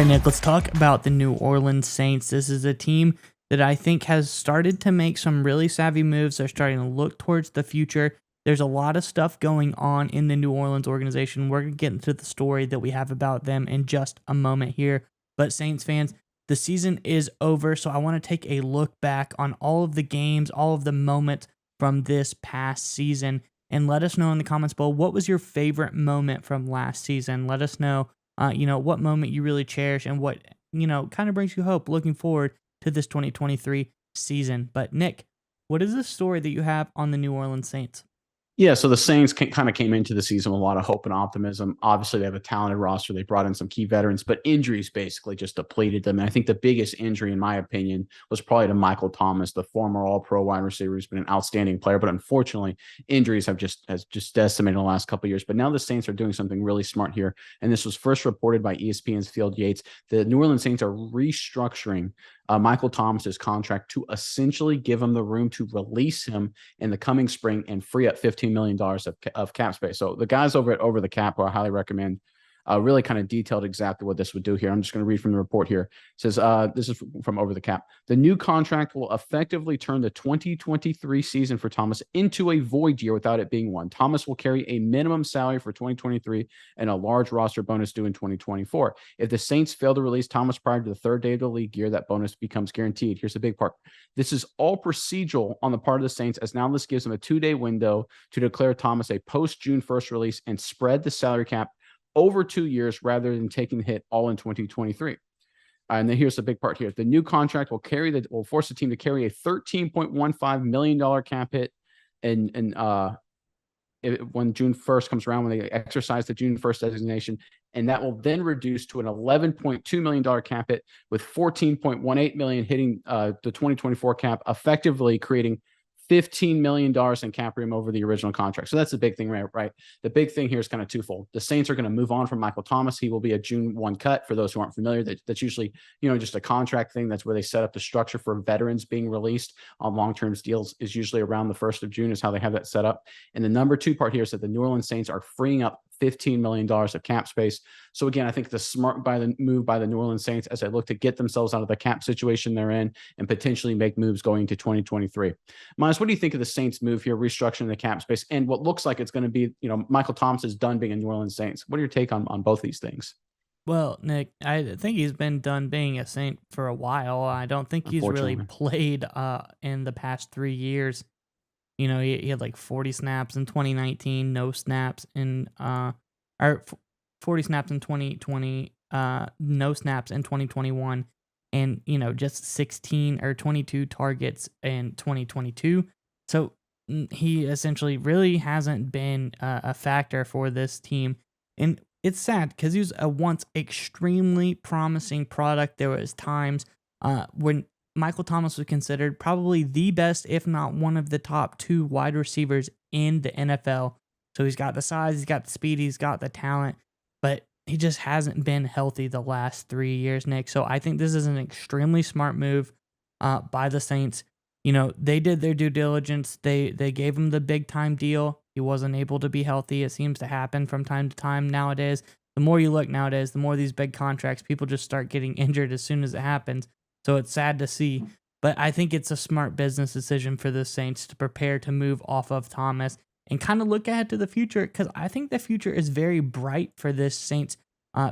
All right, Nick, let's talk about the New Orleans Saints. This is a team that I think has started to make some really savvy moves. They're starting to look towards the future. There's a lot of stuff going on in the New Orleans organization. We're going to get into the story that we have about them in just a moment here. But Saints fans, the season is over, so I want to take a look back on all of the games, all of the moments from this past season, and let us know in the comments below, what was your favorite moment from last season? Let us know what moment you really cherish and what, kind of brings you hope looking forward to this 2023 season. But Nick, what is the story that you have on the New Orleans Saints? Yeah, so the Saints kind of came into the season with a lot of hope and optimism. Obviously, they have a talented roster. They brought in some key veterans, but injuries basically just depleted them. And I think the biggest injury, in my opinion, was probably to Michael Thomas, the former All-Pro wide receiver, who's been an outstanding player. But unfortunately, injuries has just decimated in the last couple of years. But now the Saints are doing something really smart here, and this was first reported by ESPN's Field Yates. The New Orleans Saints are restructuring Michael Thomas's contract to essentially give him the room to release him in the coming spring and free up $15 million of cap space. So the guys over at Over the Cap, who I highly recommend, really kind of detailed exactly what this would do here. I'm just going to read from the report here. It says, this is from Over the Cap. The new contract will effectively turn the 2023 season for Thomas into a void year without it being one. Thomas will carry a minimum salary for 2023 and a large roster bonus due in 2024. If the Saints fail to release Thomas prior to the third day of the league year, that bonus becomes guaranteed. Here's the big part. This is all procedural on the part of the Saints, as now this gives them a 2-day window to declare Thomas a post-June 1st release and spread the salary cap over 2 years rather than taking the hit all in 2023. And then here's the big part here. The new contract will force the team to carry a $13.15 million cap hit and when June 1st comes around, when they exercise the June 1st designation, and that will then reduce to an $11.2 million cap hit, with $14.18 million hitting the 2024 cap, effectively creating $15 million in cap room over the original contract. So that's the big thing, right? The big thing here is kind of twofold. The Saints are going to move on from Michael Thomas. He will be a June 1 cut. For those who aren't familiar, that's usually, just a contract thing. That's where they set up the structure for veterans being released on long-term deals, is usually around the 1st of June is how they have that set up. And the number two part here is that the New Orleans Saints are freeing up $15 million of cap space. So again, I think the smart move by the New Orleans Saints as they look to get themselves out of the cap situation they're in and potentially make moves going into 2023. Miles, what do you think of the Saints move here, restructuring the cap space, and what looks like it's going to be, Michael Thomas is done being a New Orleans Saints? What are your take on both these things? Well, Nick, I think he's been done being a Saint for a while. I don't think he's really Unfortunately. played in the past 3 years. He had like 40 snaps in 2019, no snaps in or 40 snaps in 2020, no snaps in 2021, and just 16 or 22 targets in 2022. So he essentially really hasn't been a factor for this team, and it's sad because he was a once extremely promising product. There was times when Michael Thomas was considered probably the best, if not one of the top two wide receivers in the NFL. So he's got the size, he's got the speed, he's got the talent, but he just hasn't been healthy the last 3 years, Nick. So I think this is an extremely smart move by the Saints. They did their due diligence. They gave him the big time deal. He wasn't able to be healthy. It seems to happen from time to time nowadays. The more you look nowadays, the more these big contracts, people just start getting injured as soon as it happens. So it's sad to see, but I think it's a smart business decision for the Saints to prepare to move off of Thomas and kind of look ahead to the future, because I think the future is very bright for this Saints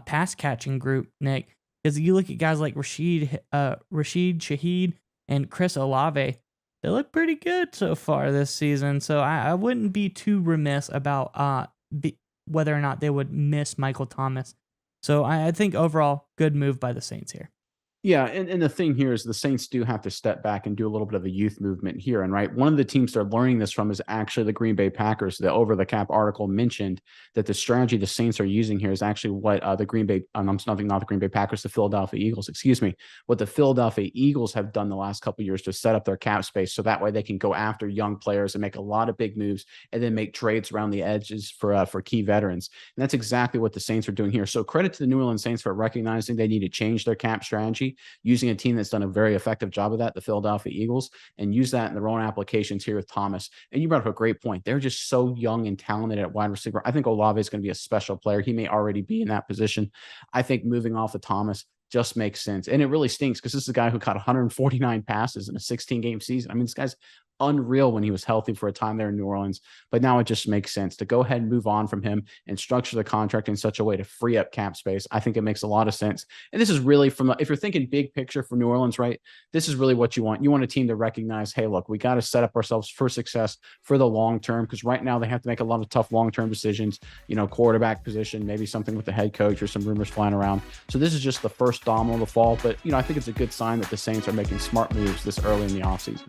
pass catching group, Nick. Because you look at guys like Rashid Shaheed and Chris Olave, they look pretty good so far this season. So I wouldn't be too remiss about whether or not they would miss Michael Thomas. So I think overall, good move by the Saints here. Yeah, and the thing here is the Saints do have to step back and do a little bit of a youth movement here. And right, one of the teams they're learning this from is actually the Green Bay Packers. The Over the Cap article mentioned that the strategy the Saints are using here is actually what the Green Bay, I'm not the Green Bay Packers, the Philadelphia Eagles, excuse me, what the Philadelphia Eagles have done the last couple of years to set up their cap space, so that way they can go after young players and make a lot of big moves and then make trades around the edges for key veterans. And that's exactly what the Saints are doing here. So credit to the New Orleans Saints for recognizing they need to change their cap strategy, using a team that's done a very effective job of that, the Philadelphia Eagles, and use that in their own applications here with Thomas. And you brought up a great point. They're just so young and talented at wide receiver. I think Olave is going to be a special player. He may already be in that position. I think moving off of Thomas just makes sense. And it really stinks because this is a guy who caught 149 passes in a 16-game season. I mean, this guy's unreal when he was healthy for a time there in New Orleans, but now it just makes sense to go ahead and move on from him and structure the contract in such a way to free up cap space. I think it makes a lot of sense. And this is really if you're thinking big picture for New Orleans, right? This is really what you want. You want a team to recognize, hey, look, we got to set up ourselves for success for the long term, because right now they have to make a lot of tough long-term decisions, quarterback position, maybe something with the head coach or some rumors flying around. So this is just the first domino to fall. But, I think it's a good sign that the Saints are making smart moves this early in the offseason.